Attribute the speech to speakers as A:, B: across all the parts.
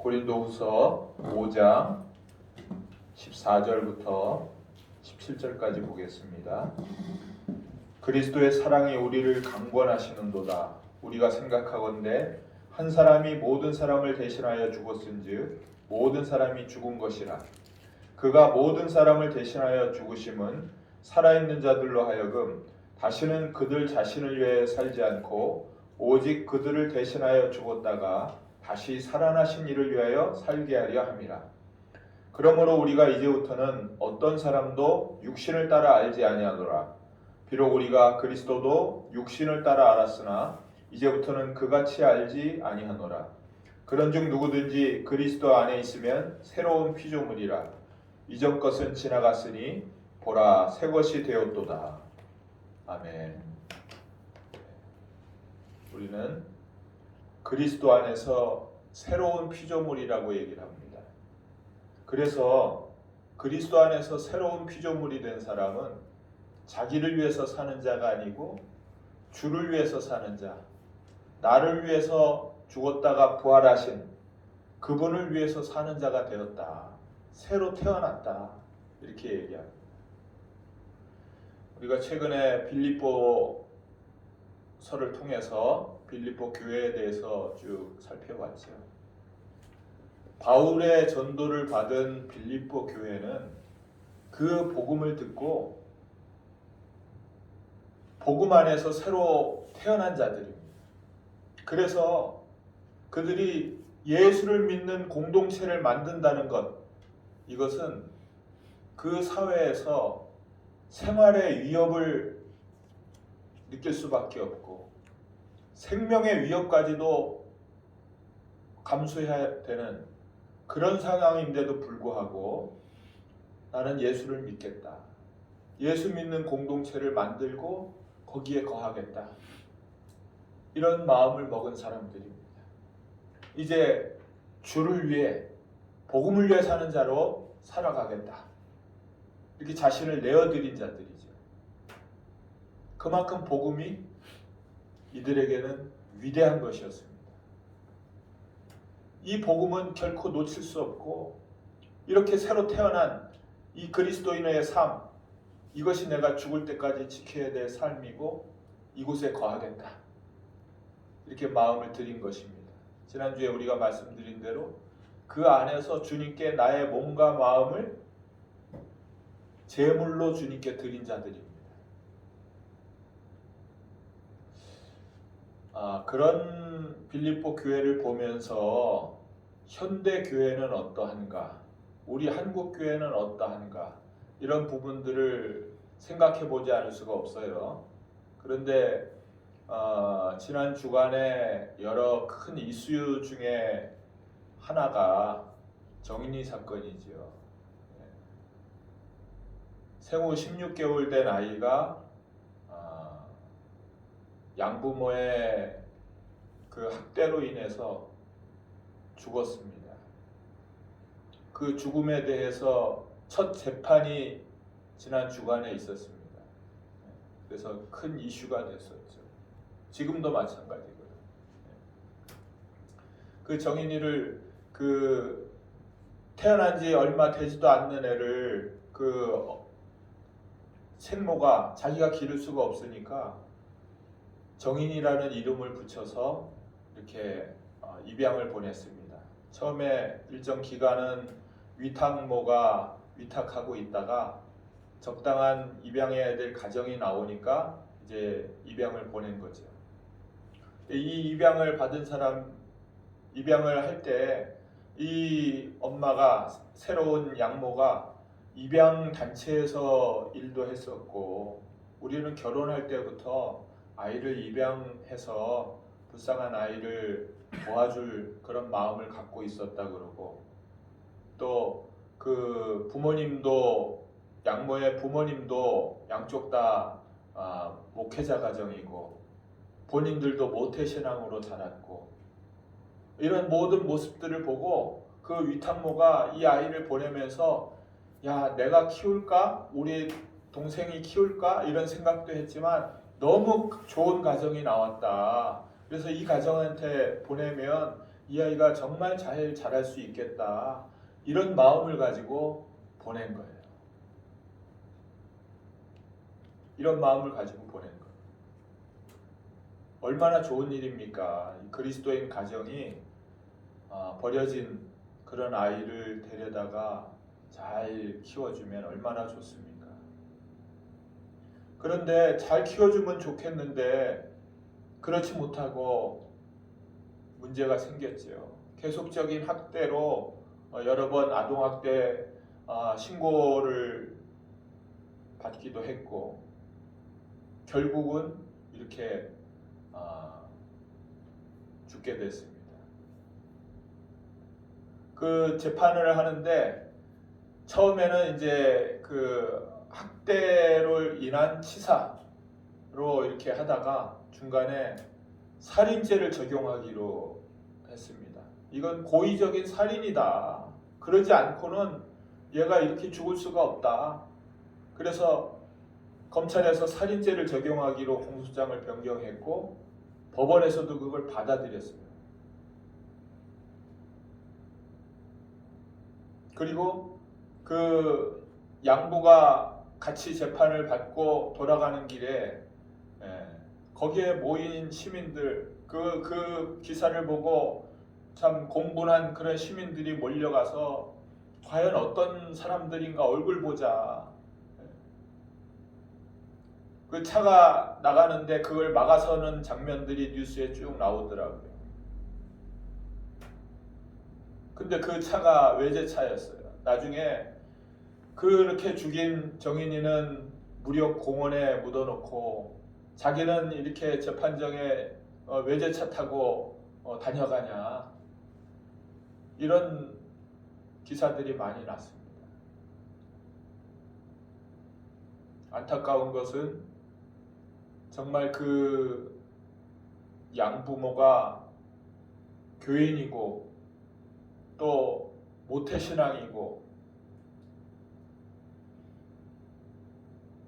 A: 고린도후서 5장 14절부터 17절까지 보겠습니다. 그리스도의 사랑이 우리를 강권하시는도다. 우리가 생각하건대 한 사람이 모든 사람을 대신하여 죽었은즉 모든 사람이 죽은 것이라. 그가 모든 사람을 대신하여 죽으심은 살아있는 자들로 하여금 다시는 그들 자신을 위해 살지 않고 오직 그들을 대신하여 죽었다가 다시 살아나신 이를 위하여 살게 하려 함이라. 그러므로 우리가 이제부터는 어떤 사람도 육신을 따라 알지 아니하노라. 비록 우리가 그리스도도 육신을 따라 알았으나 이제부터는 그같이 알지 아니하노라. 그런즉 누구든지 그리스도 안에 있으면 새로운 피조물이라. 이전 것은 지나갔으니 보라 새 것이 되었도다. 아멘. 우리는 그리스도 안에서 새로운 피조물이라고 얘기를 합니다. 그래서 그리스도 안에서 새로운 피조물이 된 사람은 자기를 위해서 사는 자가 아니고 주를 위해서 사는 자, 나를 위해서 죽었다가 부활하신 그분을 위해서 사는 자가 되었다. 새로 태어났다. 이렇게 얘기합니다. 우리가 최근에 빌립보서를 통해서 빌립보 교회에 대해서 쭉 살펴봤죠. 바울의 전도를 받은 빌립보 교회는 그 복음을 듣고 복음 안에서 새로 태어난 자들입니다. 그래서 그들이 예수를 믿는 공동체를 만든다는 것, 이것은 그 사회에서 생활의 위협을 느낄 수밖에 없고 생명의 위협까지도 감수해야 되는 그런 상황인데도 불구하고 나는 예수를 믿겠다. 예수 믿는 공동체를 만들고 거기에 거하겠다. 이런 마음을 먹은 사람들입니다. 이제 주를 위해 복음을 위해 사는 자로 살아가겠다. 이렇게 자신을 내어드린 자들이죠. 그만큼 복음이 이들에게는 위대한 것이었습니다. 이 복음은 결코 놓칠 수 없고 이렇게 새로 태어난 이 그리스도인의 삶, 이것이 내가 죽을 때까지 지켜야 될 삶이고 이곳에 거하겠다. 이렇게 마음을 드린 것입니다. 지난주에 우리가 말씀드린 대로 그 안에서 주님께 나의 몸과 마음을 제물로 주님께 드린 자들입니다. 그런 빌립보 교회를 보면서 현대 교회는 어떠한가, 우리 한국 교회는 어떠한가, 이런 부분들을 생각해 보지 않을 수가 없어요. 그런데 지난 주간에 여러 큰 이슈 중에 하나가 정인이 사건이지요. 생후 16개월 된 아이가 양부모의 그 학대로 인해서 죽었습니다. 그 죽음에 대해서 첫 재판이 지난 주간에 있었습니다. 그래서 큰 이슈가 됐었죠. 지금도 마찬가지고요. 그 정인이를 태어난 지 얼마 되지도 않는 애를 생모가 자기가 기를 수가 없으니까 정인이라는 이름을 붙여서 이렇게 입양을 보냈습니다. 처음에 일정 기간은 위탁모가 위탁하고 있다가 적당한 입양해야 될 가정이 나오니까 이제 입양을 보낸 거죠. 이 입양을 받은 사람, 입양을 할 때 이 엄마가, 새로운 양모가 입양 단체에서 일도 했었고 우리는 결혼할 때부터 아이를 입양해서 불쌍한 아이를 도와줄 그런 마음을 갖고 있었다 그러고, 또 그 부모님도, 양모의 부모님도 양쪽 다 목회자 가정이고 본인들도 모태신앙으로 자랐고, 이런 모든 모습들을 보고 그 위탁모가 이 아이를 보내면서 야, 내가 키울까? 우리 동생이 키울까? 이런 생각도 했지만 너무 좋은 가정이 나왔다. 그래서 이 가정한테 보내면 이 아이가 정말 잘 자랄 수 있겠다. 이런 마음을 가지고 보낸 거예요. 이런 마음을 가지고 보낸 거예요. 얼마나 좋은 일입니까? 그리스도인 가정이 버려진 그런 아이를 데려다가 잘 키워주면 얼마나 좋습니까? 그런데 잘 키워주면 좋겠는데 그렇지 못하고 문제가 생겼죠. 계속적인 학대로 여러 번 아동학대 신고를 받기도 했고 결국은 이렇게 죽게 됐습니다. 그 재판을 하는데 처음에는 이제 그 학대로 인한 치사로 이렇게 하다가 중간에 살인죄를 적용하기로 했습니다. 이건 고의적인 살인이다. 그러지 않고는 얘가 이렇게 죽을 수가 없다. 그래서 검찰에서 살인죄를 적용하기로 공소장을 변경했고 법원에서도 그걸 받아들였어요. 그리고 그 양부가 같이 재판을 받고 돌아가는 길에 거기에 모인 시민들 그 기사를 보고 참 공분한 그런 시민들이 몰려가서 과연 어떤 사람들인가 얼굴 보자. 그 차가 나가는데 그걸 막아서는 장면들이 뉴스에 쭉 나오더라고요. 근데 그 차가 외제차였어요. 나중에 그렇게 죽인 정인이는 무력 공원에 묻어놓고 자기는 이렇게 재판정에 외제차 타고 다녀가냐 이런 기사들이 많이 났습니다. 안타까운 것은 정말 그 양부모가 교인이고 또 모태신앙이고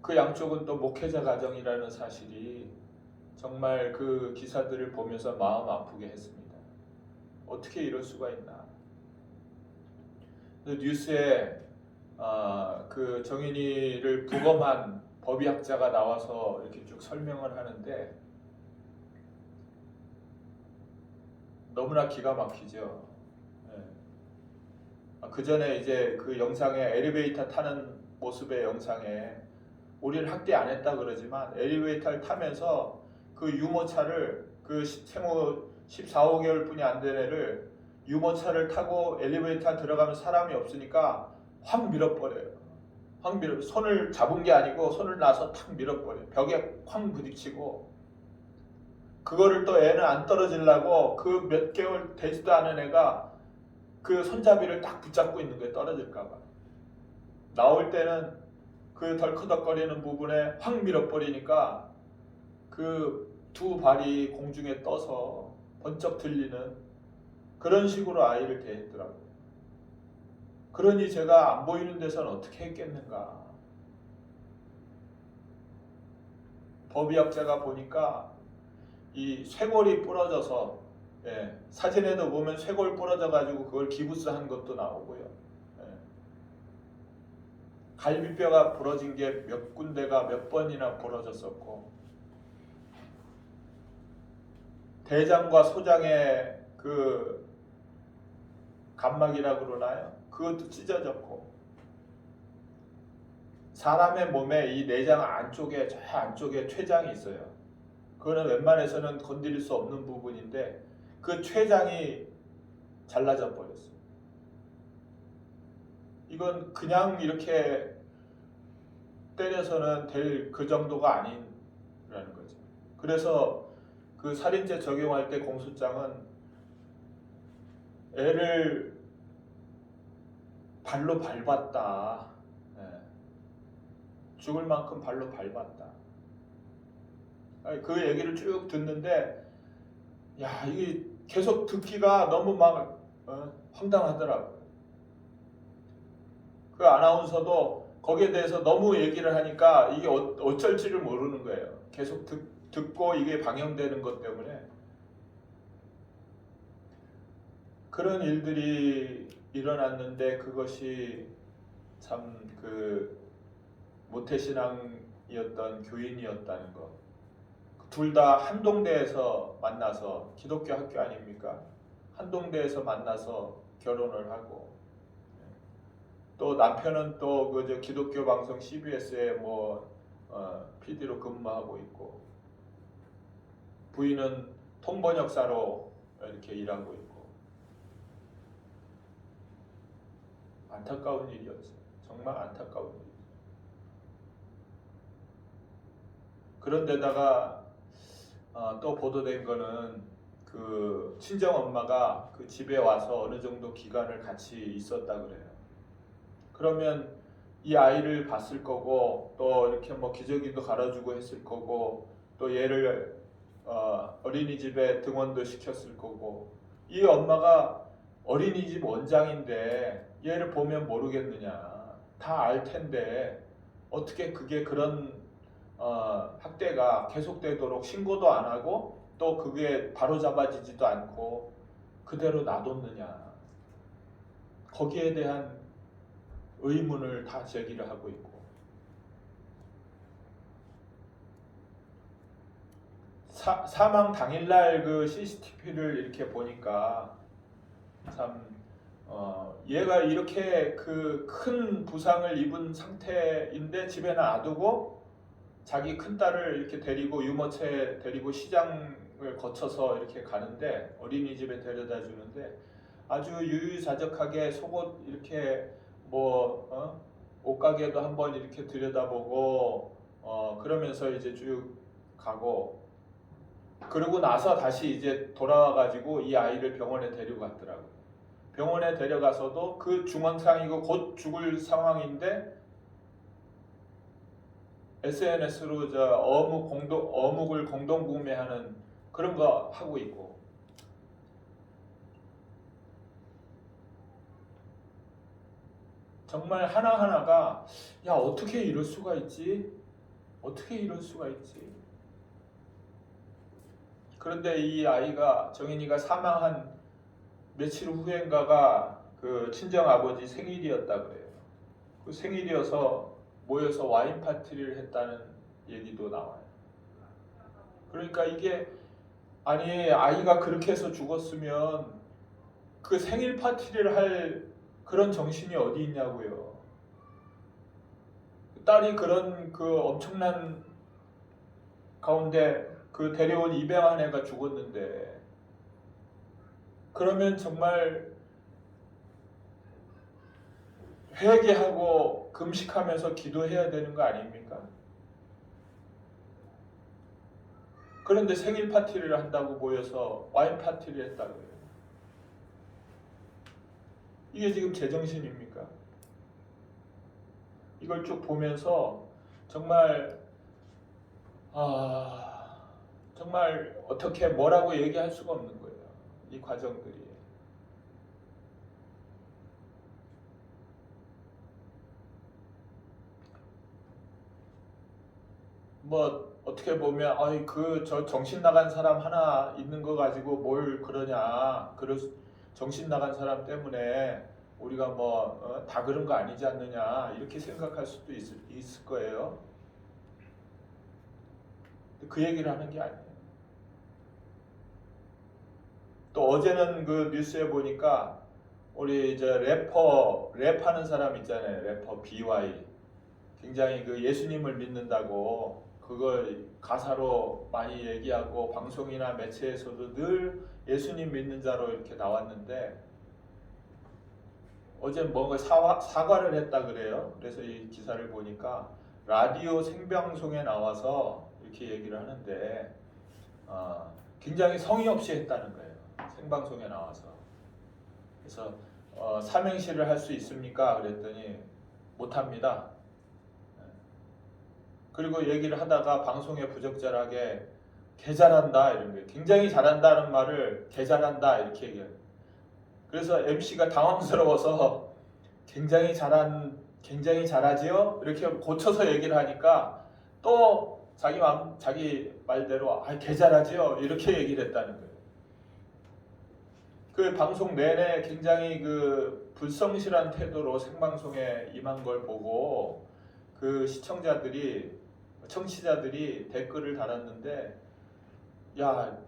A: 그 양쪽은 또 목회자 가정이라는 사실이 정말 그 기사들을 보면서 마음 아프게 했습니다. 어떻게 이럴 수가 있나. 뉴스에 그 정인이를 부검한 법의학자가 나와서 이렇게 쭉 설명을 하는데 너무나 기가 막히죠. 그 전에 이제 그 영상에 엘리베이터 타는 모습의 영상에 우리를 학대 안 했다 그러지만 엘리베이터를 타면서 그 유모차를 그 생후 14, 5개월 뿐이 안 된 애를 유모차를 타고 엘리베이터 들어가면 사람이 없으니까 확 밀어버려요. 확 밀어 손을 잡은 게 아니고 손을 놔서 탁 밀어버려요. 벽에 쾅 부딪히고 그거를 또 애는 안 떨어지려고 그 몇 개월 되지도 않은 애가 그 손잡이를 딱 붙잡고 있는 거예요. 떨어질까봐. 나올 때는 그 덜커덕거리는 부분에 확 밀어버리니까 그 두 발이 공중에 떠서 번쩍 들리는 그런 식으로 아이를 대했더라고요. 그러니 제가 안 보이는 데서는 어떻게 했겠는가. 법의학자가 보니까 이 쇄골이 부러져서 사진에도 보면 쇄골 부러져가지고 그걸 기부스한 것도 나오고요. 갈비뼈가 부러진 게 몇 군데가 몇 번이나 부러졌었고 대장과 소장의 그 감막이라고 그러나요? 그것도 찢어졌고 사람의 몸에 이 내장 안쪽에 저 안쪽에 췌장이 있어요. 그거는 웬만해서는 건드릴 수 없는 부분인데 그 췌장이 잘라져 버렸어요. 이건 그냥 이렇게 때려서는 될 그 정도가 아니라는 거죠. 그래서 그 살인죄 적용할 때 공소장은 애를 발로 밟았다. 죽을 만큼 발로 밟았다. 그 얘기를 쭉 듣는데 야 이게 계속 듣기가 너무 막 황당하더라고요. 그 아나운서도 거기에 대해서 너무 얘기를 하니까 이게 어쩔지를 모르는 거예요. 계속 듣고. 듣고 이게 방영되는 것 때문에. 그런 일들이 일어났는데 그것이 참 그 모태신앙이었던 교인이었다는 것. 둘 다 한동대에서 만나서 기독교 학교 아닙니까? 한동대에서 만나서 결혼을 하고 또 남편은 또 그 기독교 방송 CBS에 PD로 근무하고 있고 부인은 통번역사로 이렇게 일하고 있고 안타까운 일이었어요. 정말 안타까운 일. 그런데다가 또 보도된 거는 그 친정 엄마가 그 집에 와서 어느 정도 기간을 같이 있었다 그래요. 그러면 이 아이를 봤을 거고 또 이렇게 기저귀도 갈아주고 했을 거고 또 얘를 어린이집에 등원도 시켰을 거고 이 엄마가 어린이집 원장인데 얘를 보면 모르겠느냐. 다 알 텐데 어떻게 그게 그런 학대가 계속되도록 신고도 안 하고 또 그게 바로잡아지지도 않고 그대로 놔뒀느냐. 거기에 대한 의문을 다 제기를 하고 있고 사망 당일날 그 CCTV를 이렇게 보니까 참 얘가 이렇게 그 큰 부상을 입은 상태인데 집에 놔두고 자기 큰딸을 이렇게 데리고 유모차에 데리고 시장을 거쳐서 이렇게 가는데 어린이집에 데려다 주는데 아주 유유자적하게 속옷 이렇게 옷가게도 한번 이렇게 들여다보고 그러면서 이제 쭉 가고 그러고 나서 다시 이제 돌아와 가지고 이 아이를 병원에 데려갔더라고요. 병원에 데려가서도 그 중환상이고 곧 죽을 상황인데 SNS로 어묵을 공동 구매하는 그런 거 하고 있고 정말 하나하나가 야 어떻게 이럴 수가 있지? 어떻게 이럴 수가 있지? 그런데 이 아이가 정인이가 사망한 며칠 후인가가 그 친정 아버지 생일이었다 그래요. 그 생일이어서 모여서 와인 파티를 했다는 얘기도 나와요. 그러니까 이게 아니 아이가 그렇게 해서 죽었으면 그 생일 파티를 할 그런 정신이 어디 있냐고요. 딸이 그런 그 엄청난 가운데 그 데려온 입양한 애가 죽었는데 그러면 정말 회개하고 금식하면서 기도해야 되는 거 아닙니까? 그런데 생일 파티를 한다고 모여서 와인 파티를 했다고요. 이게 지금 제정신입니까? 이걸 쭉 보면서 정말 정말 어떻게 뭐라고 얘기할 수가 없는 거예요. 이 과정들이. 어떻게 보면 저 정신 나간 사람 하나 있는 거 가지고 뭘 그러냐. 정신 나간 사람 때문에 우리가 다 그런 거 아니지 않느냐 이렇게 생각할 수도 있을 거예요. 그 얘기를 하는 게 아니에요. 또 어제는 그 뉴스에 보니까 우리 이제 랩하는 사람 있잖아요. 래퍼 BY 굉장히 그 예수님을 믿는다고 그걸 가사로 많이 얘기하고 방송이나 매체에서도 늘 예수님 믿는 자로 이렇게 나왔는데 어제 뭔가 사과를 했다 그래요. 그래서 이 기사를 보니까 라디오 생방송에 나와서 이렇게 얘기를 하는데 굉장히 성의 없이 했다는 거예요. 생방송에 나와서. 그래서 삼행시를 할 수 있습니까? 그랬더니 못합니다. 그리고 얘기를 하다가 방송에 부적절하게 개 잘한다 이런 거예요. 굉장히 잘한다는 말을 개 잘한다 이렇게 얘기해요. 그래서 MC가 당황스러워서 굉장히 잘하지요? 이렇게 고쳐서 얘기를 하니까 또 자기 말대로 개 잘하지요? 이렇게 얘기를 했다는 거예요. 그 방송 내내 굉장히 그 불성실한 태도로 생방송에 임한 걸 보고 그 청취자들이 댓글을 달았는데, 야,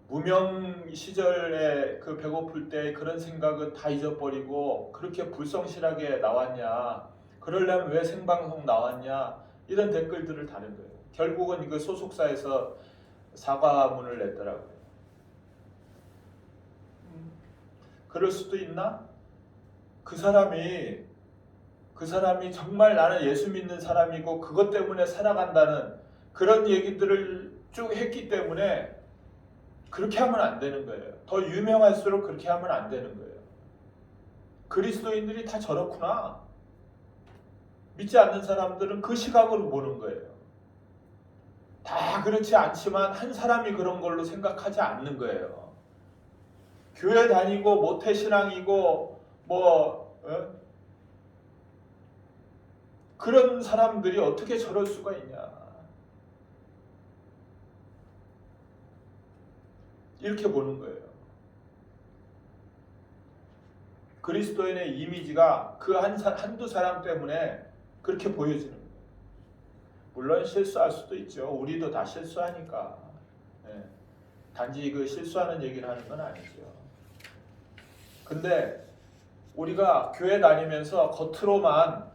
A: 무명 시절에 그 배고플 때 그런 생각은 다 잊어버리고 그렇게 불성실하게 나왔냐? 그러려면 왜 생방송 나왔냐? 이런 댓글들을 다는 거예요. 결국은 그 소속사에서 사과문을 냈더라고요. 그럴 수도 있나? 그 사람이 정말 나는 예수 믿는 사람이고 그것 때문에 살아간다는 그런 얘기들을 쭉 했기 때문에 그렇게 하면 안 되는 거예요. 더 유명할수록 그렇게 하면 안 되는 거예요. 그리스도인들이 다 저렇구나. 믿지 않는 사람들은 그 시각으로 보는 거예요. 다 그렇지 않지만 한 사람이 그런 걸로 생각하지 않는 거예요. 교회 다니고 모태신앙이고 그런 사람들이 어떻게 저럴 수가 있냐. 이렇게 보는 거예요. 그리스도인의 이미지가 그 한두 사람 때문에 그렇게 보여지는 거예요. 물론 실수할 수도 있죠. 우리도 다 실수하니까. 네. 단지 그 실수하는 얘기를 하는 건 아니죠. 근데 우리가 교회 다니면서 겉으로만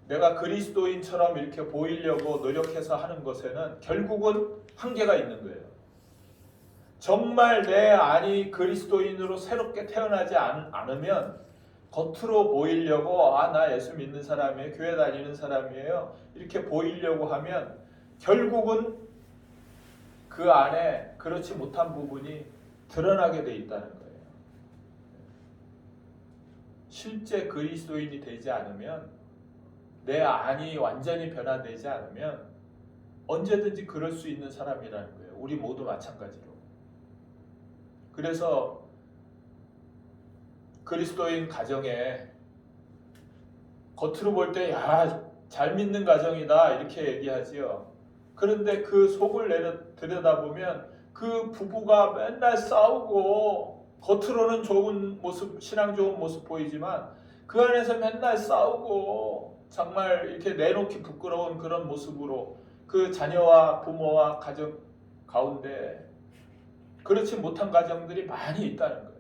A: 내가 그리스도인처럼 이렇게 보이려고 노력해서 하는 것에는 결국은 한계가 있는 거예요. 정말 내 안이 그리스도인으로 새롭게 태어나지 않으면 겉으로 보이려고 나 예수 믿는 사람이에요, 교회 다니는 사람이에요 이렇게 보이려고 하면 결국은 그 안에 그렇지 못한 부분이 드러나게 돼 있다는 거예요. 실제 그리스도인이 되지 않으면, 내 안이 완전히 변화되지 않으면 언제든지 그럴 수 있는 사람이라는 거예요. 우리 모두 마찬가지로. 그래서 그리스도인 가정에 겉으로 볼 때 잘 믿는 가정이다 이렇게 얘기하지요. 그런데 그 속을 들여다보면 그 부부가 맨날 싸우고 겉으로는 좋은 모습, 신앙 좋은 모습 보이지만 그 안에서 맨날 싸우고 정말 이렇게 내놓기 부끄러운 그런 모습으로 그 자녀와 부모와 가정 가운데 그렇지 못한 가정들이 많이 있다는 거예요.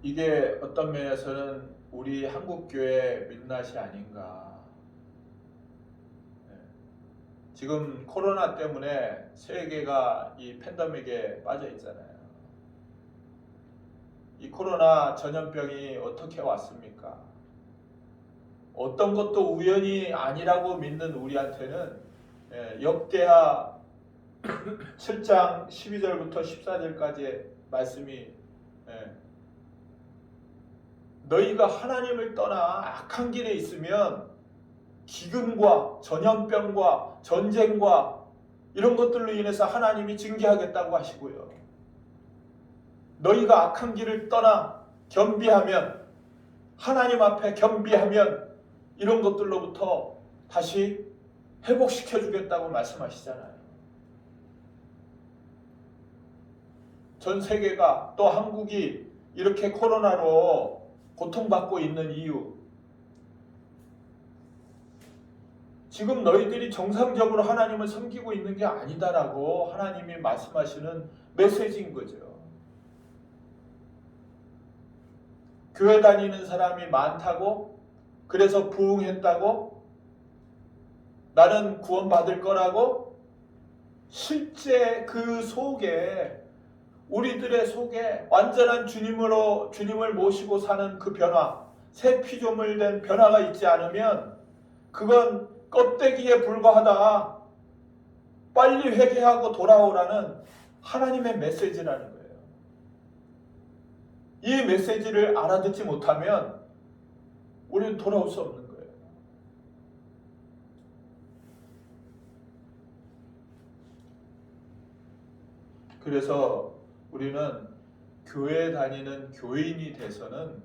A: 이게 어떤 면에서는 우리 한국교회 민낯이 아닌가. 지금 코로나 때문에 세계가 이 팬데믹에 빠져 있잖아요. 이 코로나 전염병이 어떻게 왔습니까? 어떤 것도 우연이 아니라고 믿는 우리한테는 역대하 7장 12절부터 14절까지의 말씀이 너희가 하나님을 떠나 악한 길에 있으면 기근과 전염병과 전쟁과 이런 것들로 인해서 하나님이 징계하겠다고 하시고요. 너희가 악한 길을 떠나 겸비하면, 하나님 앞에 겸비하면 이런 것들로부터 다시 회복시켜 주겠다고 말씀하시잖아요. 전 세계가 또 한국이 이렇게 코로나로 고통받고 있는 이유, 지금 너희들이 정상적으로 하나님을 섬기고 있는 게 아니다라고 하나님이 말씀하시는 메시지인 거죠. 교회 다니는 사람이 많다고, 그래서 부흥했다고, 나는 구원받을 거라고, 실제 그 속에, 우리들의 속에 완전한 주님을 모시고 사는 그 변화, 새 피조물 된 변화가 있지 않으면 그건 껍데기에 불과하다. 빨리 회개하고 돌아오라는 하나님의 메시지라는 거예요. 이 메시지를 알아듣지 못하면 우리는 돌아올 수 없는 거예요. 그래서 우리는 교회 다니는 교인이 돼서는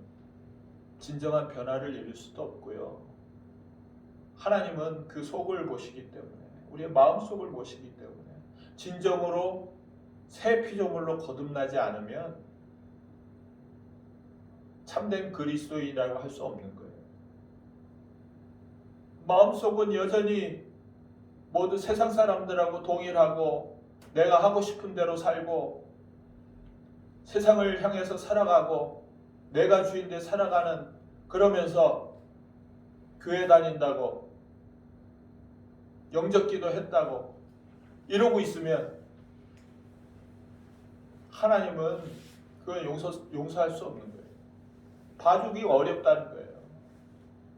A: 진정한 변화를 이룰 수도 없고요. 하나님은 그 속을 보시기 때문에, 우리의 마음속을 보시기 때문에 진정으로 새 피조물로 거듭나지 않으면 참된 그리스도인이라고 할 수 없는 거예요. 마음속은 여전히 모두 세상 사람들하고 동일하고 내가 하고 싶은 대로 살고 세상을 향해서 살아가고 내가 주인데 살아가는, 그러면서 교회 다닌다고 영접기도 했다고 이러고 있으면 하나님은 그걸 용서할 수 없는 거예요. 봐주기 어렵다는 거예요.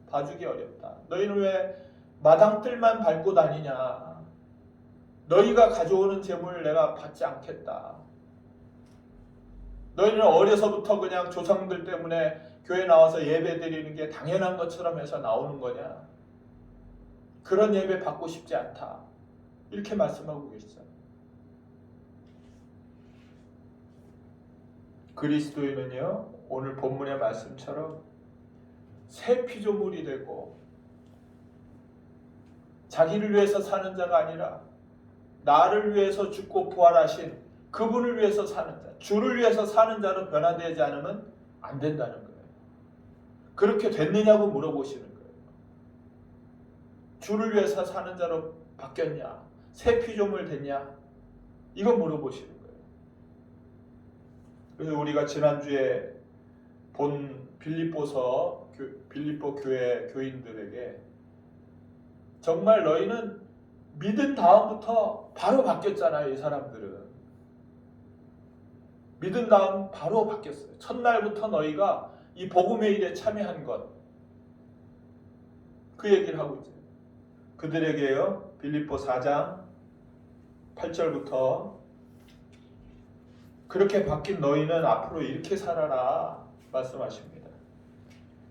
A: 봐주기 어렵다. 너희는 왜 마당뜰만 밟고 다니냐. 너희가 가져오는 재물을 내가 받지 않겠다. 너희는 어려서부터 그냥 조상들 때문에 교회 나와서 예배 드리는 게 당연한 것처럼 해서 나오는 거냐. 그런 예배 받고 싶지 않다. 이렇게 말씀하고 계시죠. 그리스도인은요, 오늘 본문의 말씀처럼 새 피조물이 되고 자기를 위해서 사는 자가 아니라 나를 위해서 죽고 부활하신 그분을 위해서 사는 자, 주를 위해서 사는 자로 변화되지 않으면 안 된다는 거예요. 그렇게 됐느냐고 물어보시는 거예요. 주를 위해서 사는 자로 바뀌었냐? 새 피조물 됐냐? 이거 물어보시는 거예요. 그래서 우리가 지난주에 본 빌립보 교회 교인들에게 정말 너희는 믿은 다음부터 바로 바뀌었잖아요. 이 사람들은 믿은 다음 바로 바뀌었어요. 첫날부터 너희가 이 복음의 일에 참여한 것, 그 얘기를 하고 있어요. 그들에게요, 빌립보 4장 8절부터 그렇게 바뀐 너희는 앞으로 이렇게 살아라 말씀하십니다.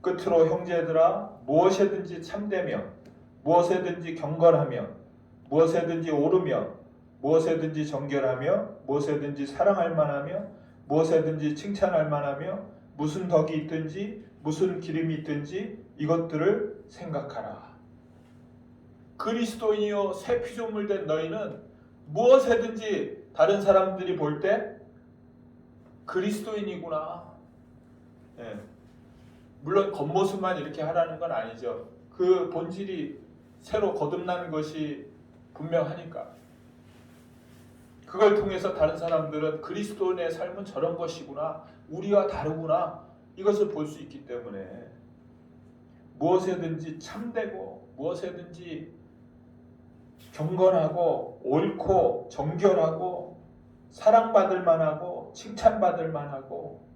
A: 끝으로 형제들아, 무엇에든지 참되며 무엇에든지 경건하며 무엇에든지 오르며 무엇에든지 정결하며 무엇에든지 사랑할 만하며 무엇에든지 칭찬할 만하며 무슨 덕이 있든지 무슨 기름이 있든지 이것들을 생각하라. 그리스도인이요 새 피조물 된 너희는 무엇에든지 다른 사람들이 볼 때 그리스도인이구나. 예. 물론 겉모습만 이렇게 하라는 건 아니죠. 그 본질이 새로 거듭나는 것이 분명하니까. 그걸 통해서 다른 사람들은 그리스도인의 삶은 저런 것이구나, 우리와 다르구나, 이것을 볼 수 있기 때문에 무엇에든지 참되고 무엇에든지 경건하고 옳고 정결하고 사랑받을 만하고 칭찬받을 만하고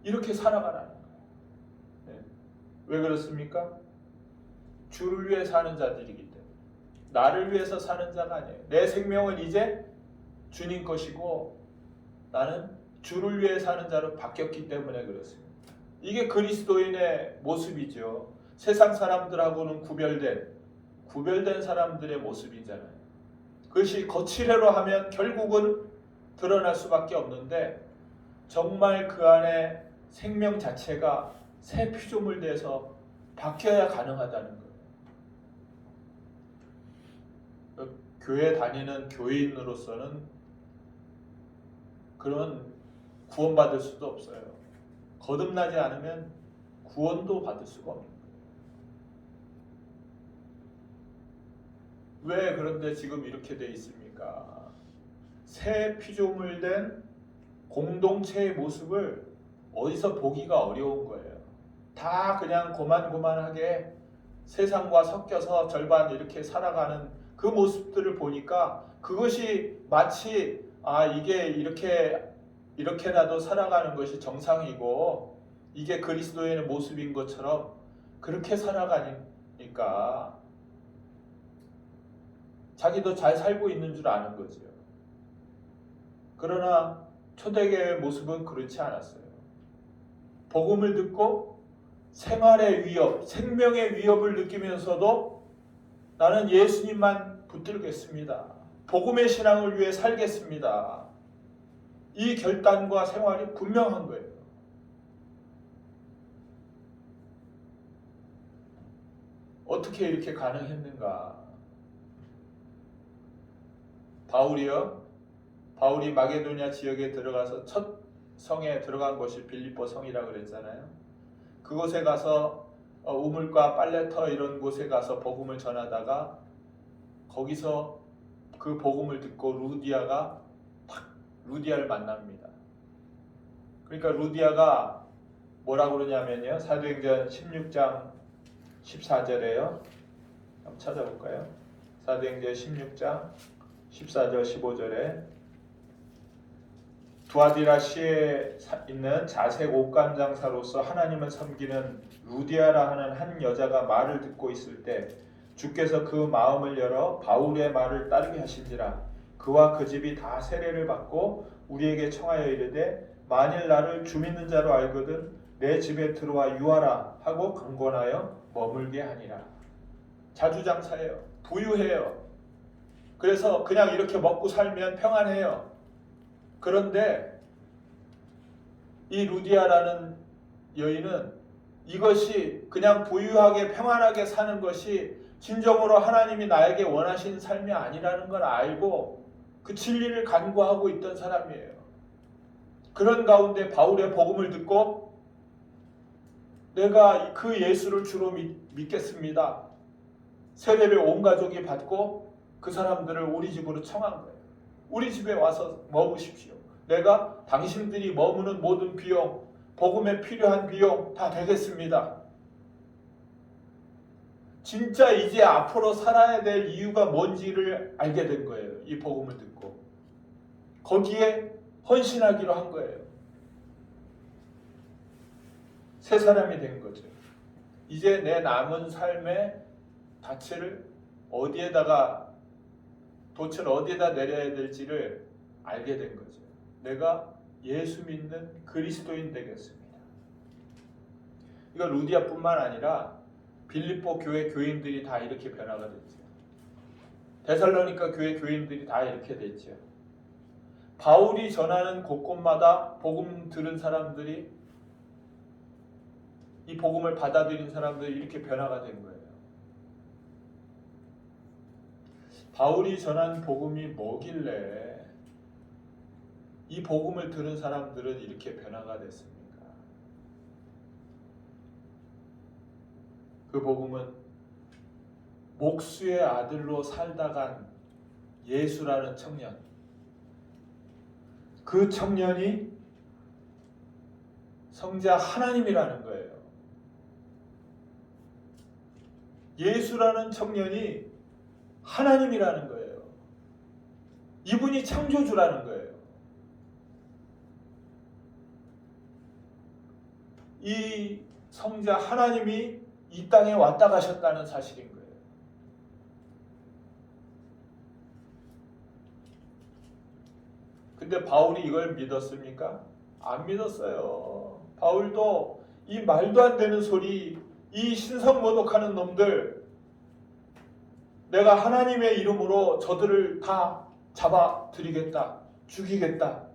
A: 이렇게 살아가라는 거예요. 네. 왜 그렇습니까? 주를 위해 사는 자들이기 때문에. 나를 위해서 사는 자가 아니에요. 내 생명은 이제 주님 것이고 나는 주를 위해 사는 자로 바뀌었기 때문에 그렇습니다. 이게 그리스도인의 모습이죠. 세상 사람들하고는 구별된 사람들의 모습이잖아요. 그것이 거칠애로 하면 결국은 드러날 수밖에 없는데 정말 그 안에 생명 자체가 새 피조물 돼서 바뀌어야 가능하다는 거예요. 교회 다니는 교인으로서는 그런 구원받을 수도 없어요. 거듭나지 않으면 구원도 받을 수가 없는 거예요. 왜 그런데 지금 이렇게 돼 있습니까? 새 피조물 된 공동체의 모습을 어디서 보기가 어려운 거예요. 다 그냥 고만고만하게 세상과 섞여서 절반 이렇게 살아가는 그 모습들을 보니까 그것이 마치 이게 이렇게라도 살아가는 것이 정상이고 이게 그리스도인의 모습인 것처럼 그렇게 살아가니까 자기도 잘 살고 있는 줄 아는 거죠. 그러나 초대교회의 모습은 그렇지 않았어요. 복음을 듣고 생활의 위협, 생명의 위협을 느끼면서도 나는 예수님만 붙들겠습니다. 복음의 신앙을 위해 살겠습니다. 이 결단과 생활이 분명한 거예요. 어떻게 이렇게 가능했는가? 바울이 마게도냐 지역에 들어가서 첫 성에 들어간 곳이 빌립보 성이라고 그랬잖아요. 그곳에 가서 우물가 빨래터 이런 곳에 가서 복음을 전하다가 거기서 그 복음을 듣고 루디아를 만납니다. 그러니까 루디아가 뭐라고 그러냐면요. 사도행전 16장 14절에요. 한번 찾아볼까요? 사도행전 16장 14절 15절에 두아디라시에 있는 자색 옷감 장사로서 하나님을 섬기는 루디아라 하는 한 여자가 말을 듣고 있을 때 주께서 그 마음을 열어 바울의 말을 따르게 하신지라. 그와 그 집이 다 세례를 받고 우리에게 청하여 이르되 만일 나를 주 믿는 자로 알거든 내 집에 들어와 유하라 하고 강권하여 머물게 하니라. 자주장사해요. 부유해요. 그래서 그냥 이렇게 먹고 살면 평안해요. 그런데 이 루디아라는 여인은 이것이 그냥 부유하게 평안하게 사는 것이 진정으로 하나님이 나에게 원하시는 삶이 아니라는 걸 알고 그 진리를 간구하고 있던 사람이에요. 그런 가운데 바울의 복음을 듣고 내가 그 예수를 주로 믿겠습니다. 세례를 온 가족이 받고 그 사람들을 우리 집으로 청한 거예요. 우리 집에 와서 머무십시오. 내가 당신들이 머무는 모든 비용, 복음에 필요한 비용 다 되겠습니다. 진짜 이제 앞으로 살아야 될 이유가 뭔지를 알게 된 거예요. 이 복음을 듣고. 거기에 헌신하기로 한 거예요. 새 사람이 된 거죠. 이제 내 남은 삶의 닻을 돛을 어디에다 내려야 될지를 알게 된 거죠. 내가 예수 믿는 그리스도인 되겠습니다. 이거 루디아뿐만 아니라 빌립보 교회 교인들이 다 이렇게 변화가 됐죠. 데살로니가 교회 교인들이 다 이렇게 됐죠. 바울이 전하는 곳곳마다 복음 들은 사람들이, 이 복음을 받아들인 사람들이 이렇게 변화가 된 거예요. 바울이 전한 복음이 뭐길래 이 복음을 들은 사람들은 이렇게 변화가 됐습니까? 그 복음은 목수의 아들로 살다 간 예수라는 청년, 그 청년이 성자 하나님이라는 거예요. 예수라는 청년이 하나님이라는 거예요. 이분이 창조주라는 거예요. 이 성자 하나님이 이 땅에 왔다 가셨다는 사실인 거예요. 근데 바울이 이걸 믿었습니까? 안 믿었어요. 바울도 이 말도 안 되는 소리, 이 신성 모독하는 놈들, 내가 하나님의 이름으로 저들을 다 잡아들이겠다, 죽이겠다,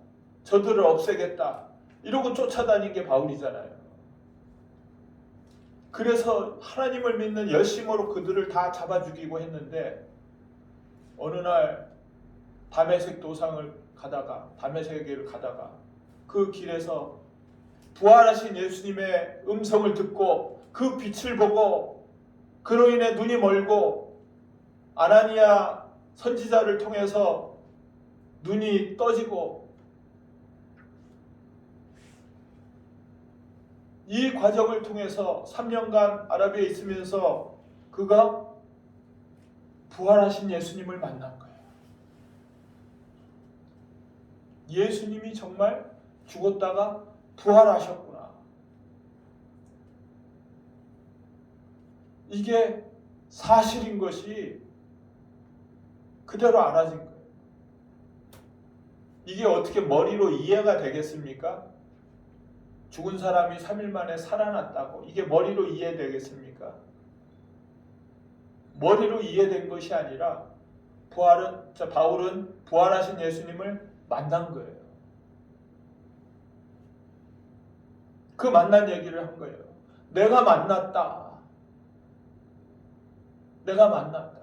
A: 저들을 없애겠다, 이러고 쫓아다닌 게 바울이잖아요. 그래서 하나님을 믿는 열심으로 그들을 다 잡아 죽이고 했는데 어느 날 다메섹 다메섹에를 가다가 그 길에서 부활하신 예수님의 음성을 듣고 그 빛을 보고 그로 인해 눈이 멀고 아나니아 선지자를 통해서 눈이 떠지고 이 과정을 통해서 3년간 아라비아에 있으면서 그가 부활하신 예수님을 만난 거예요. 예수님이 정말 죽었다가 부활하셨구나. 이게 사실인 것이 그대로 알아진 거예요. 이게 어떻게 머리로 이해가 되겠습니까? 죽은 사람이 3일 만에 살아났다고 이게 머리로 이해되겠습니까? 머리로 이해된 것이 아니라 바울은 부활하신 예수님을 만난 거예요. 그 만난 얘기를 한 거예요. 내가 만났다. 내가 만난다.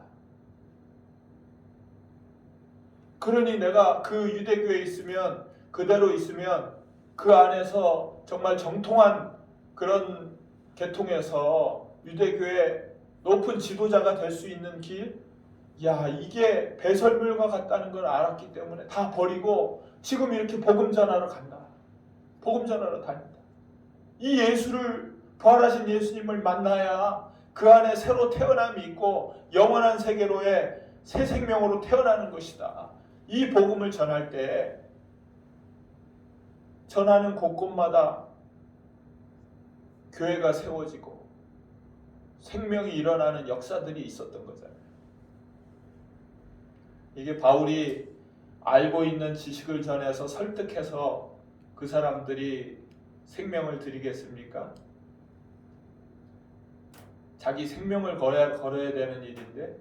A: 그러니 내가 그 유대교에 있으면, 그대로 있으면 그 안에서 정말 정통한 그런 계통에서 유대교의 높은 지도자가 될 수 있는 길, 이게 배설물과 같다는 걸 알았기 때문에 다 버리고 지금 이렇게 복음 전하러 간다. 복음 전하러 다닌다. 이 예수를, 부활하신 예수님을 만나야 그 안에 새로 태어남이 있고 영원한 세계로의 새 생명으로 태어나는 것이다. 이 복음을 전할 때 전하는 곳곳마다 교회가 세워지고 생명이 일어나는 역사들이 있었던 거잖아요. 이게 바울이 알고 있는 지식을 전해서 설득해서 그 사람들이 생명을 드리겠습니까? 자기 생명을 걸어야 되는 일인데,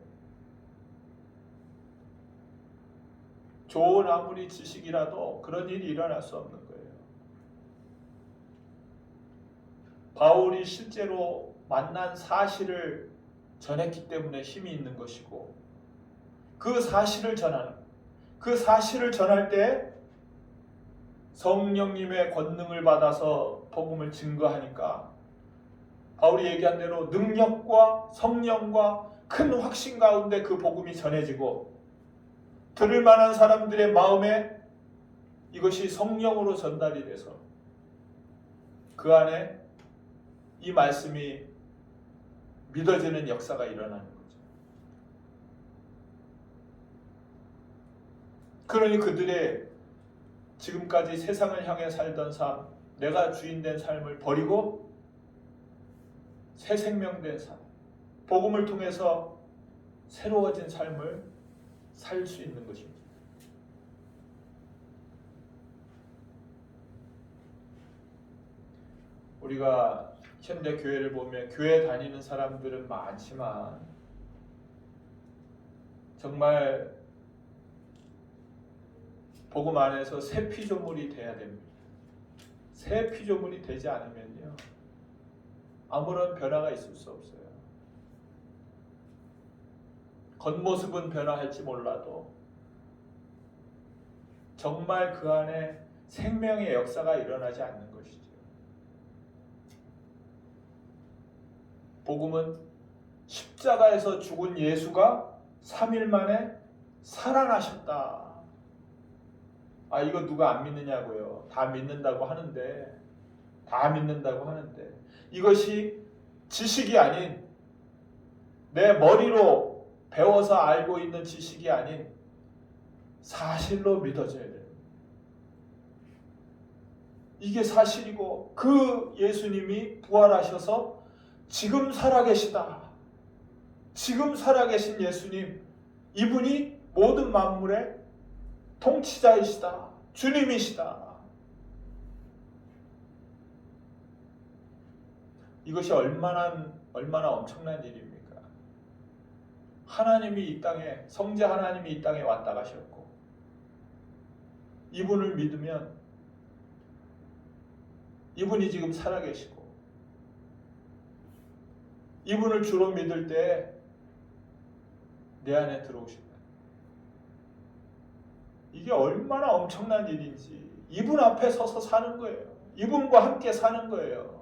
A: 좋은 아무리 지식이라도 그런 일이 일어날 수 없는 거예요. 바울이 실제로 만난 사실을 전했기 때문에 힘이 있는 것이고, 그 사실을 전할 때 성령님의 권능을 받아서 복음을 증거하니까 바울이 얘기한 대로 능력과 성령과 큰 확신 가운데 그 복음이 전해지고, 들을 만한 사람들의 마음에 이것이 성령으로 전달이 돼서 그 안에 이 말씀이 믿어지는 역사가 일어나는 거죠. 그러니 그들의 지금까지 세상을 향해 살던 삶, 내가 주인 된 삶을 버리고 새 생명된 삶, 복음을 통해서 새로워진 삶을 살 수 있는 것입니다. 우리가 현대 교회를 보면 교회 다니는 사람들은 많지만 정말 복음 안에서 새 피조물이 돼야 됩니다. 새 피조물이 되지 않으면요, 아무런 변화가 있을 수 없어요. 겉모습은 변화할지 몰라도 정말 그 안에 생명의 역사가 일어나지 않는 것이죠. 복음은 십자가에서 죽은 예수가 3일 만에 살아나셨다. 이거 누가 안 믿느냐고요. 다 믿는다고 하는데 이것이 지식이 아닌, 내 머리로 배워서 알고 있는 지식이 아닌 사실로 믿어져야 돼요. 이게 사실이고, 그 예수님이 부활하셔서 지금 살아계시다. 지금 살아계신 예수님, 이분이 모든 만물의 통치자이시다. 주님이시다. 이것이 얼마나 엄청난 일입니까? 하나님이 이 땅에, 성자 하나님이 이 땅에 왔다 가셨고, 이분을 믿으면 이분이 지금 살아계시고, 이분을 주로 믿을 때 내 안에 들어오신다. 이게 얼마나 엄청난 일인지, 이분 앞에 서서 사는 거예요. 이분과 함께 사는 거예요.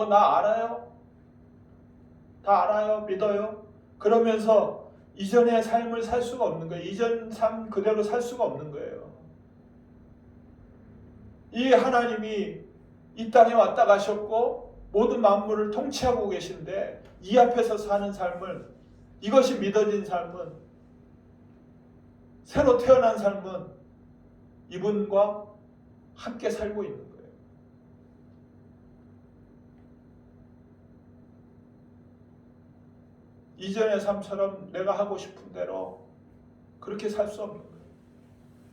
A: 나 알아요? 다 알아요? 믿어요? 그러면서 이전의 삶을 살 수가 없는 거예요. 이전 삶 그대로 살 수가 없는 거예요. 이 하나님이 이 땅에 왔다 가셨고 모든 만물을 통치하고 계신데, 이 앞에서 사는 삶은, 이것이 믿어진 삶은, 새로 태어난 삶은 이분과 함께 살고 있는 거예요. 이전의 삶처럼 내가 하고 싶은 대로 그렇게 살 수 없는 거예요.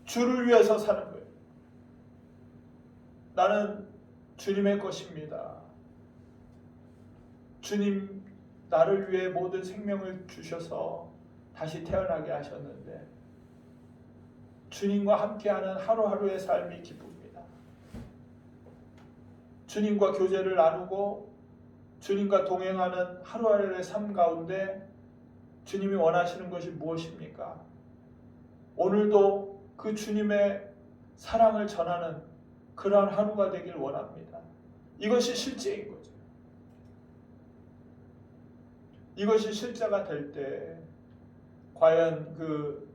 A: 주를 위해서 사는 거예요. 나는 주님의 것입니다. 주님, 나를 위해 모든 생명을 주셔서 다시 태어나게 하셨는데, 주님과 함께하는 하루하루의 삶이 기쁩니다. 주님과 교제를 나누고 주님과 동행하는 하루하루의 삶 가운데 주님이 원하시는 것이 무엇입니까? 오늘도 그 주님의 사랑을 전하는 그러한 하루가 되길 원합니다. 이것이 실제인 거죠. 이것이 실제가 될 때 과연 그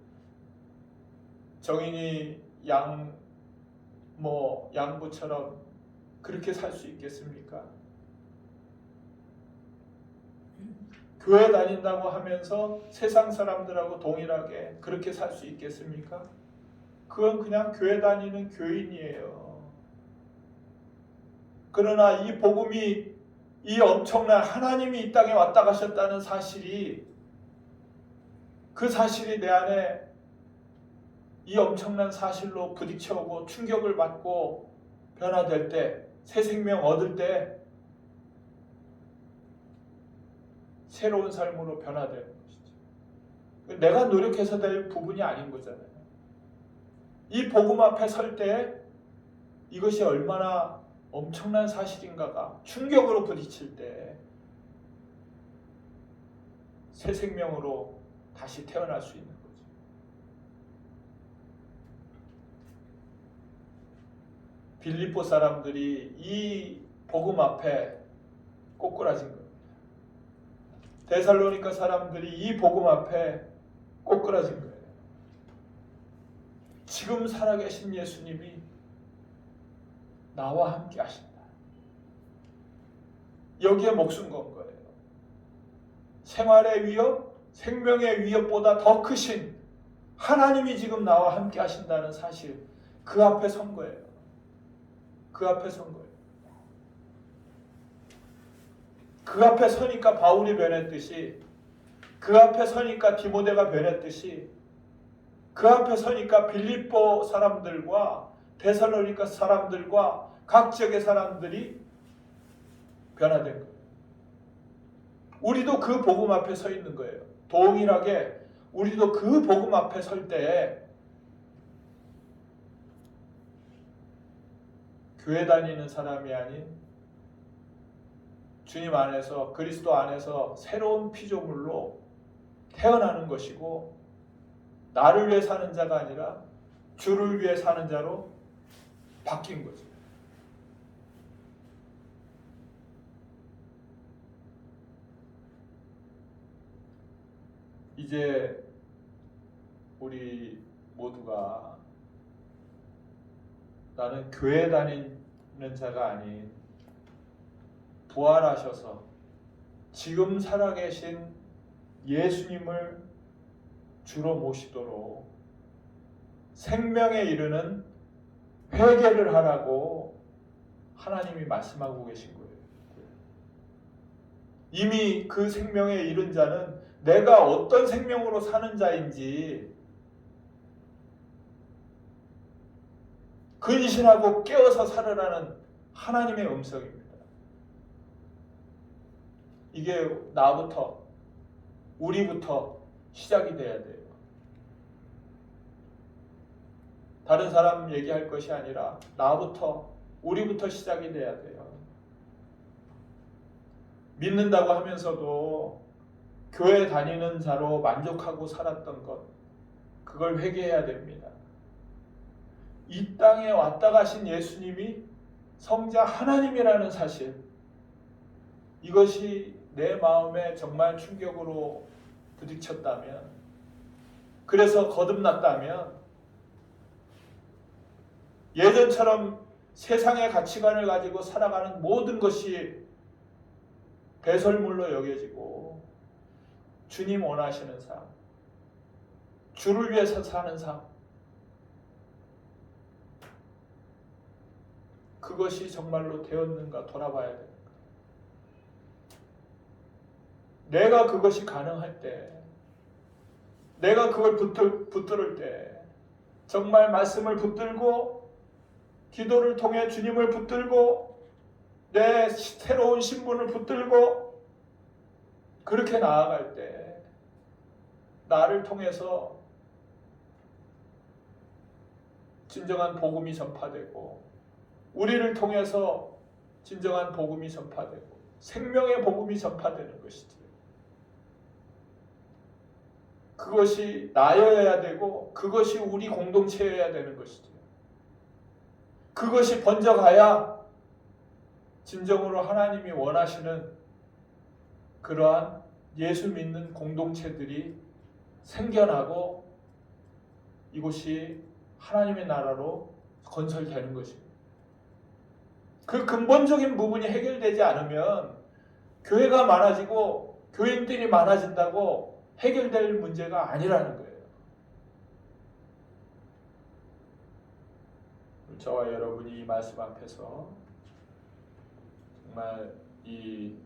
A: 정인이 양부처럼 그렇게 살 수 있겠습니까? 교회 다닌다고 하면서 세상 사람들하고 동일하게 그렇게 살 수 있겠습니까? 그건 그냥 교회 다니는 교인이에요. 그러나 이 복음이, 이 엄청난 하나님이 이 땅에 왔다 가셨다는 사실이, 그 사실이 내 안에 이 엄청난 사실로 부딪혀오고 충격을 받고 변화될 때, 새 생명 얻을 때 새로운 삶으로 변화되는 것이죠. 내가 노력해서 될 부분이 아닌 거잖아요. 이 복음 앞에 설 때 이것이 얼마나 엄청난 사실인가가 충격으로 부딪힐 때 새 생명으로 다시 태어날 수 있는 거죠. 빌립보 사람들이 이 복음 앞에 꼬꾸라진 겁니다. 데살로니가 사람들이 이 복음 앞에 꼬꾸라진 거예요. 지금 살아계신 예수님이 나와 함께 하신다. 여기에 목숨 건 거예요. 생활의 위협, 생명의 위협보다 더 크신 하나님이 지금 나와 함께 하신다는 사실, 그 앞에 선 거예요. 그 앞에 선 거예요. 그 앞에 서니까 바울이 변했듯이, 그 앞에 서니까 디모데가 변했듯이, 그 앞에 서니까 빌립보 사람들과 데살로니가 사람들과 각 지역의 사람들이 변화된 거예요. 우리도 그 복음 앞에 서 있는 거예요. 동일하게 우리도 그 복음 앞에 설 때 교회 다니는 사람이 아닌 주님 안에서, 그리스도 안에서 새로운 피조물로 태어나는 것이고, 나를 위해 사는 자가 아니라 주를 위해 사는 자로 바뀐 거죠. 이제 우리 모두가 나는 교회 다니는 자가 아닌 부활하셔서 지금 살아계신 예수님을 주로 모시도록 생명에 이르는 회개를 하라고 하나님이 말씀하고 계신 거예요. 이미 그 생명에 이른 자는 내가 어떤 생명으로 사는 자인지 근신하고 깨어서 살으라는 하나님의 음성입니다. 이게 나부터, 우리부터 시작이 돼야 돼요. 다른 사람 얘기할 것이 아니라 나부터, 우리부터 시작이 돼야 돼요. 믿는다고 하면서도 교회 다니는 자로 만족하고 살았던 것, 그걸 회개해야 됩니다. 이 땅에 왔다 가신 예수님이 성자 하나님이라는 사실, 이것이 내 마음에 정말 충격으로 부딪혔다면, 그래서 거듭났다면, 예전처럼 세상의 가치관을 가지고 살아가는 모든 것이 배설물로 여겨지고 주님 원하시는 삶, 주를 위해서 사는 삶, 그것이 정말로 되었는가 돌아봐야 됩니다. 내가 그것이 가능할 때, 내가 그걸 붙들을 때, 정말 말씀을 붙들고 기도를 통해 주님을 붙들고 내 새로운 신분을 붙들고 그렇게 나아갈 때 나를 통해서 진정한 복음이 전파되고, 우리를 통해서 진정한 복음이 전파되고, 생명의 복음이 전파되는 것이지. 그것이 나여야 되고 그것이 우리 공동체여야 되는 것이지. 그것이 번져가야 진정으로 하나님이 원하시는 그러한 예수 믿는 공동체들이 생겨나고 이곳이 하나님의 나라로 건설되는 것입니다. 그 근본적인 부분이 해결되지 않으면 교회가 많아지고 교인들이 많아진다고 해결될 문제가 아니라는 거예요. 저와 여러분이 이 말씀 앞에서 정말 이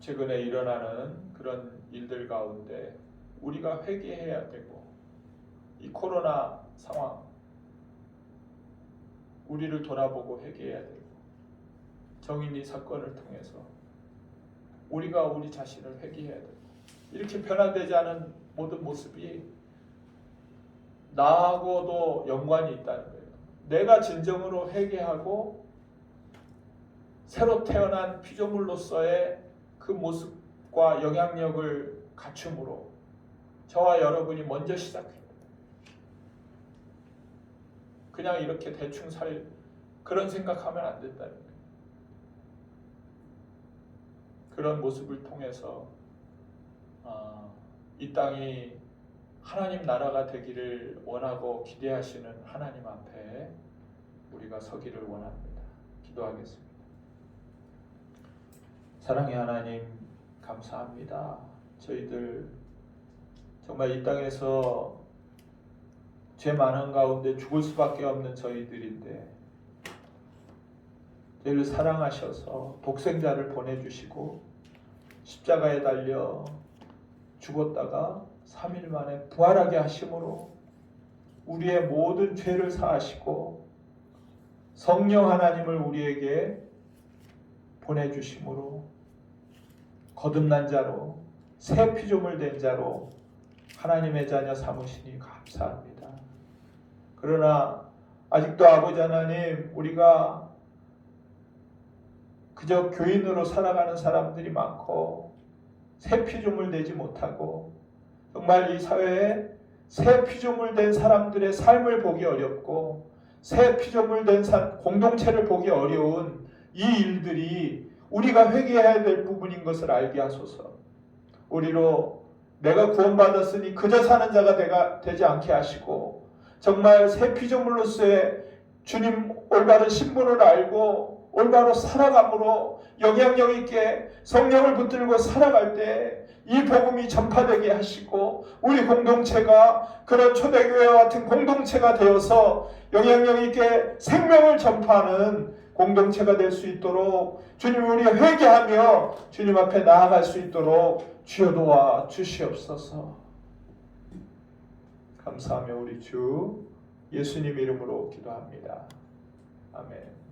A: 최근에 일어나는 그런 일들 가운데 우리가 회개해야 되고 이 코로나 상황 우리를 돌아보고 회개해야 되고 정인이 사건을 통해서 우리가 우리 자신을 회개해야 되고 이렇게 변화되지 않은 모든 모습이 나하고도 연관이 있다는 거예요. 내가 진정으로 회개하고 새로 태어난 피조물로서의 그 모습과 영향력을 갖춤으로 저와 여러분이 먼저 시작해요. 그냥 이렇게 대충 살 그런 생각하면 안 된다는 거예요. 그런 모습을 통해서 이 땅이 하나님 나라가 되기를 원하고 기대하시는 하나님 앞에 우리가 서기를 원합니다. 기도하겠습니다. 사랑의 하나님 감사합니다. 저희들 정말 이 땅에서 죄 많은 가운데 죽을 수밖에 없는 저희들인데 저희를 사랑하셔서 독생자를 보내주시고 십자가에 달려 죽었다가 3일 만에 부활하게 하심으로 우리의 모든 죄를 사하시고 성령 하나님을 우리에게 보내주심으로 거듭난 자로 새 피조물 된 자로 하나님의 자녀 삼으시니 감사합니다. 그러나 아직도 아버지 하나님 우리가 그저 교인으로 살아가는 사람들이 많고 새 피조물 되지 못하고 정말 이 사회에 새 피조물 된 사람들의 삶을 보기 어렵고 새 피조물 된 공동체를 보기 어려운 이 일들이 우리가 회개해야 될 부분인 것을 알게 하소서. 우리로 내가 구원받았으니 그저 사는 자가 되지 않게 하시고 정말 새 피조물로서의 주님 올바른 신분을 알고 올바로 살아감으로 영향력 있게 성령을 붙들고 살아갈 때 이 복음이 전파되게 하시고 우리 공동체가 그런 초대교회와 같은 공동체가 되어서 영향력 있게 생명을 전파하는 공동체가 될 수 있도록 주님 우리가 회개하며 주님 앞에 나아갈 수 있도록 주여 도와 주시옵소서. 감사하며 우리 주 예수님 이름으로 기도합니다. 아멘.